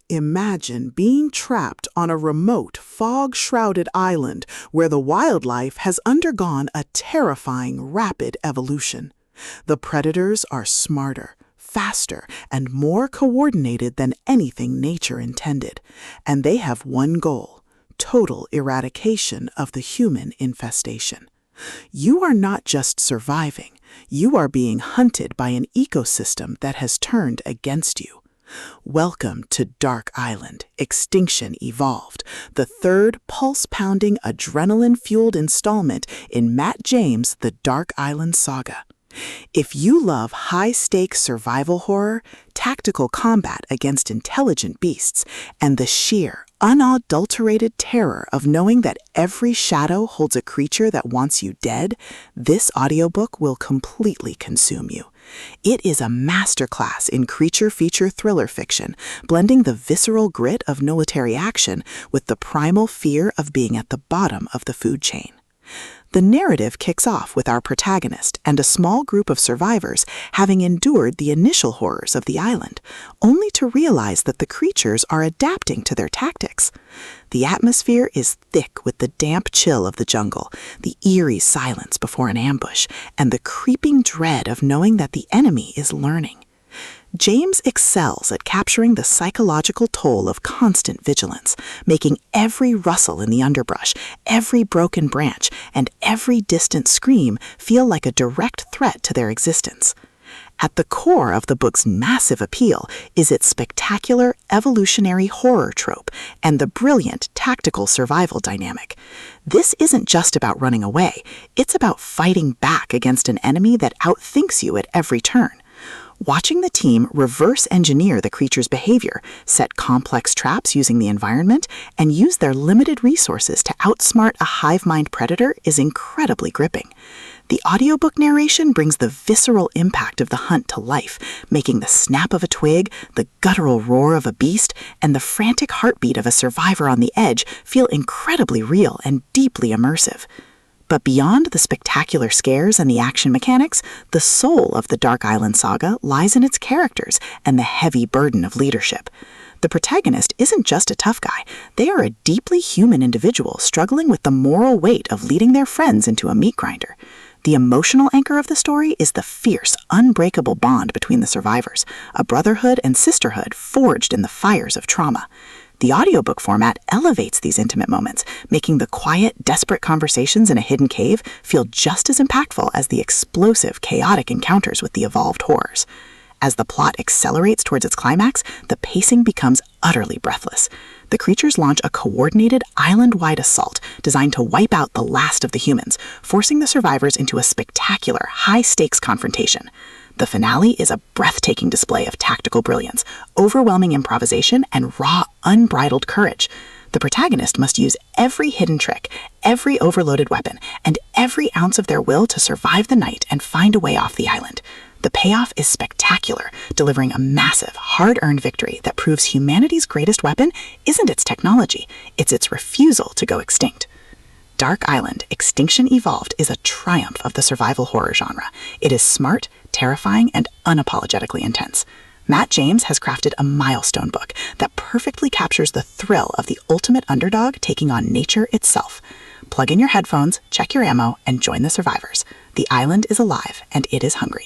Imagine being trapped on a remote, fog-shrouded island where the wildlife has undergone a terrifying, rapid evolution. The predators are smarter, faster, and more coordinated than anything nature intended, and they have one goal: total eradication of the human infestation. You are not just surviving, you are being hunted by an ecosystem that has turned against you. Welcome to Dark Island, Extinction Evolved, the third pulse-pounding, adrenaline-fueled installment in Matt James' The Dark Island Saga. If you love high-stakes survival horror, tactical combat against intelligent beasts, and the sheer, unadulterated terror of knowing that every shadow holds a creature that wants you dead, this audiobook will completely consume you. It is a masterclass in creature feature thriller fiction, blending the visceral grit of military action with the primal fear of being at the bottom of the food chain. The narrative kicks off with our protagonist and a small group of survivors having endured the initial horrors of the island, only to realize that the creatures are adapting to their tactics. The atmosphere is thick with the damp chill of the jungle, the eerie silence before an ambush, and the creeping dread of knowing that the enemy is learning. James excels at capturing the psychological toll of constant vigilance, making every rustle in the underbrush, every broken branch, and every distant scream feel like a direct threat to their existence. At the core of the book's massive appeal is its spectacular evolutionary horror trope and the brilliant tactical survival dynamic. This isn't just about running away, it's about fighting back against an enemy that outthinks you at every turn. Watching the team reverse engineer the creature's behavior, set complex traps using the environment, and use their limited resources to outsmart a hive-mind predator is incredibly gripping. The audiobook narration brings the visceral impact of the hunt to life, making the snap of a twig, the guttural roar of a beast, and the frantic heartbeat of a survivor on the edge feel incredibly real and deeply immersive. But beyond the spectacular scares and the action mechanics, the soul of the Dark Island Saga lies in its characters and the heavy burden of leadership. The protagonist isn't just a tough guy. They are a deeply human individual struggling with the moral weight of leading their friends into a meat grinder. The emotional anchor of the story is the fierce, unbreakable bond between the survivors, a brotherhood and sisterhood forged in the fires of trauma. The audiobook format elevates these intimate moments, making the quiet, desperate conversations in a hidden cave feel just as impactful as the explosive, chaotic encounters with the evolved horrors. As the plot accelerates towards its climax, the pacing becomes utterly breathless. The creatures launch a coordinated, island-wide assault designed to wipe out the last of the humans, forcing the survivors into a spectacular, high-stakes confrontation. The finale is a breathtaking display of tactical brilliance, overwhelming improvisation, and raw, unbridled courage. The protagonist must use every hidden trick, every overloaded weapon, and every ounce of their will to survive the night and find a way off the island. The payoff is spectacular, delivering a massive, hard-earned victory that proves humanity's greatest weapon isn't its technology, it's its refusal to go extinct. Dark Island, Extinction Evolved is a triumph of the survival horror genre. It is smart, terrifying, and unapologetically intense. Matt James has crafted a milestone book that perfectly captures the thrill of the ultimate underdog taking on nature itself. Plug in your headphones, check your ammo, and join the survivors. The island is alive, and it is hungry.